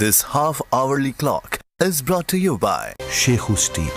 This half-hourly clock is brought to you by Shekhu Steel.